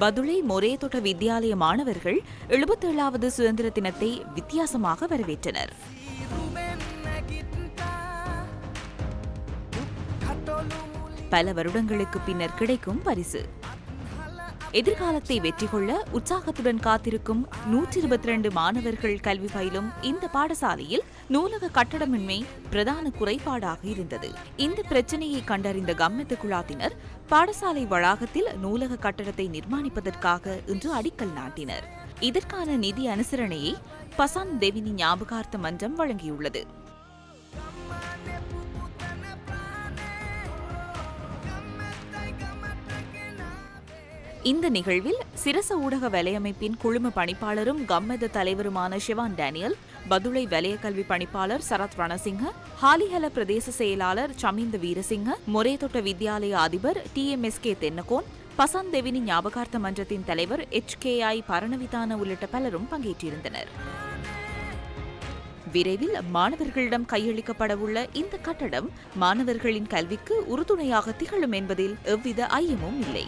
பதுளை மொரேதொட்ட வித்தியாலய மாணவர்கள் 77வது சுதந்திர தினத்தை வித்தியாசமாக வரவேற்றனர். பல வருடங்களுக்கு பின்னர் கிடைக்கும் பரிசு. எதிர்காலத்தை வெற்றி கொள்ள உற்சாகத்துடன் காத்திருக்கும் 122 மாணவர்கள் கல்வி பயிலும் இந்த பாடசாலையில் நூலக கட்டடமின்மை பிரதான குறைபாடாக இருந்தது. இந்த பிரச்சினையை கண்டறிந்த கம்மெத்த குழாத்தினர் பாடசாலை வளாகத்தில் நூலக கட்டடத்தை நிர்மாணிப்பதற்காக இன்று அடிக்கல் நாட்டினர். இதற்கான நிதி அனுசரணையை பசான் தெவினி ஞாபகார்த்த மன்றம் வழங்கியுள்ளது. இந்த நிகழ்வில் சிரச ஊடக வலையமைப்பின் குழும பணிப்பாளரும் கம்மெத தலைவருமான ஷிவான் டேனியல், பதுளை வலய கல்வி பணிப்பாளர் சரத் ரணசிங்க, ஹாலிஹல பிரதேச செயலாளர் சமிந்த வீரசிங்க, மொரேதொட்ட வித்தியாலய அதிபர் TMSK தென்னகோன், பசான் தெவினி ஞாபகார்த்த மன்றத்தின் தலைவர் HKI பரணவிதான உள்ளிட்ட பலரும் பங்கேற்றிருந்தனர். விரைவில் மாணவர்களிடம் கையளிக்கப்படவுள்ள இந்த கட்டடம் மாணவர்களின் கல்விக்கு உறுதுணையாக திகழும் என்பதில் எவ்வித ஐயமும் இல்லை.